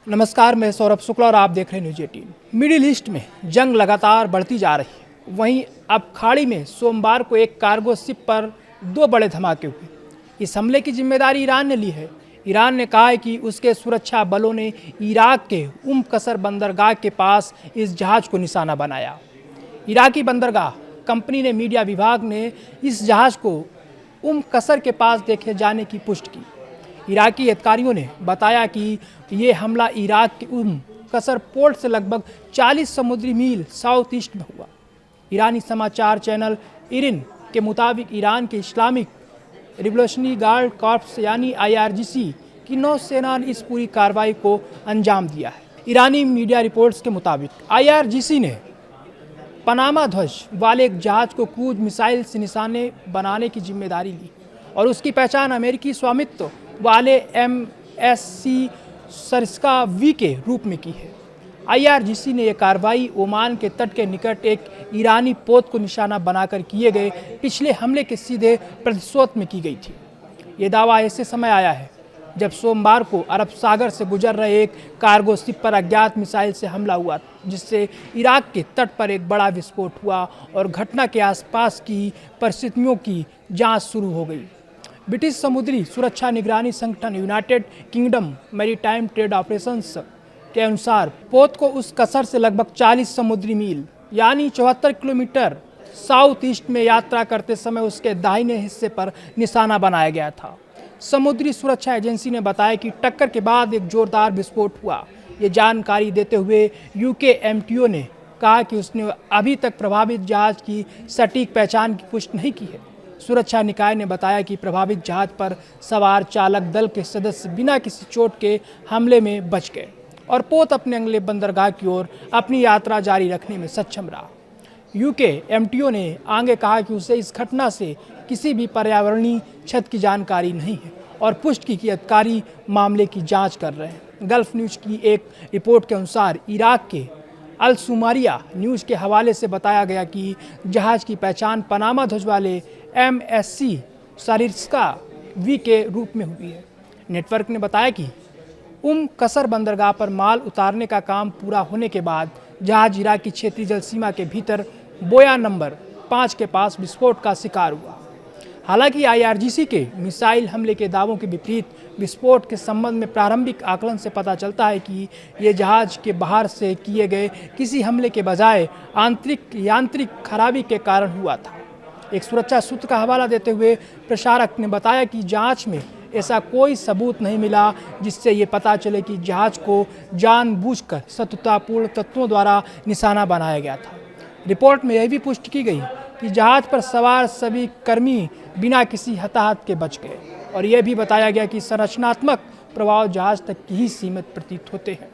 नमस्कार, मैं सौरभ शुक्ला और आप देख रहे हैं न्यूज़ 18। मिडिल ईस्ट में जंग लगातार बढ़ती जा रही है। वहीं अब खाड़ी में सोमवार को एक कार्गो शिप पर 2 बड़े धमाके हुए। इस हमले की जिम्मेदारी ईरान ने ली है। ईरान ने कहा है कि उसके सुरक्षा बलों ने इराक के कसर बंदरगाह के पास इस जहाज को निशाना बनाया। इराकी बंदरगाह कंपनी ने मीडिया विभाग ने इस जहाज को कसर के पास देखे जाने की पुष्टि की। इराकी अधिकारियों ने बताया कि ये हमला इराक के कसर पोर्ट से लगभग 40 समुद्री मील साउथ ईस्ट में हुआ। ईरानी समाचार चैनल इरिन के मुताबिक ईरान के इस्लामिक रिवोल्यूशनरी गार्ड कॉर्प्स यानी IRGC की नौसेना ने इस पूरी कार्रवाई को अंजाम दिया है। ईरानी मीडिया रिपोर्ट्स के मुताबिक IRGC ने पनामा ध्वज वाले एक जहाज को क्रूज मिसाइल से निशाने बनाने की जिम्मेदारी ली और उसकी पहचान अमेरिकी स्वामित्व वाले MSC सरिस्का V के रूप में की है। IRGC ने यह कार्रवाई ओमान के तट के निकट एक ईरानी पोत को निशाना बनाकर किए गए पिछले हमले के सीधे प्रतिशोध में की गई थी। ये दावा ऐसे समय आया है जब सोमवार को अरब सागर से गुजर रहे एक कार्गो शिप पर अज्ञात मिसाइल से हमला हुआ, जिससे इराक के तट पर एक बड़ा विस्फोट हुआ और घटना के आसपास की परिस्थितियों की जांच शुरू हो गई। ब्रिटिश समुद्री सुरक्षा निगरानी संगठन United kingdom maritime trade operations के अनुसार पोत को उस कसर से लगभग 40 समुद्री मील यानी 74 किलोमीटर साउथ ईस्ट में यात्रा करते समय उसके दाहिने हिस्से पर निशाना बनाया गया था। समुद्री सुरक्षा एजेंसी ने बताया कि टक्कर के बाद एक जोरदार विस्फोट हुआ। ये जानकारी देते हुए UK MTO ने कहा कि उसने अभी तक प्रभावित जहाज की सटीक पहचान की पुष्टि नहीं की है। सुरक्षा निकाय ने बताया कि प्रभावित जहाज पर सवार चालक दल के सदस्य बिना किसी चोट के हमले में बच गए और पोत अपने अगले बंदरगाह की ओर अपनी यात्रा जारी रखने में सक्षम रहा। UK MTO ने आगे कहा कि उसे इस घटना से किसी भी पर्यावरणीय क्षति की जानकारी नहीं है और पुष्टि की कि अधिकारी मामले की जांच कर रहे हैं। गल्फ न्यूज़ की एक रिपोर्ट के अनुसार इराक के अल सुमारिया न्यूज़ के हवाले से बताया गया कि जहाज की पहचान पनामा ध्वज वाले MSC सरिस्का V के रूप में हुई है। नेटवर्क ने बताया कि कसर बंदरगाह पर माल उतारने का काम पूरा होने के बाद जहाज इराक की क्षेत्रीय जल सीमा के भीतर बोया नंबर 5 के पास विस्फोट का शिकार हुआ। हालांकि IRGC के मिसाइल हमले के दावों के विपरीत विस्फोट के संबंध में प्रारंभिक आकलन से पता चलता है कि ये जहाज के बाहर से किए गए किसी हमले के बजाय आंतरिक यांत्रिक खराबी के कारण हुआ था। एक सुरक्षा सूत्र का हवाला देते हुए प्रसारक ने बताया कि जांच में ऐसा कोई सबूत नहीं मिला जिससे ये पता चले कि जहाज को जानबूझकर शत्रुतापूर्ण तत्वों द्वारा निशाना बनाया गया था। रिपोर्ट में यह भी पुष्टि की गई कि जहाज पर सवार सभी कर्मी बिना किसी हताहत के बच गए और यह भी बताया गया कि संरचनात्मक प्रभाव जहाज तक ही सीमित प्रतीत होते हैं।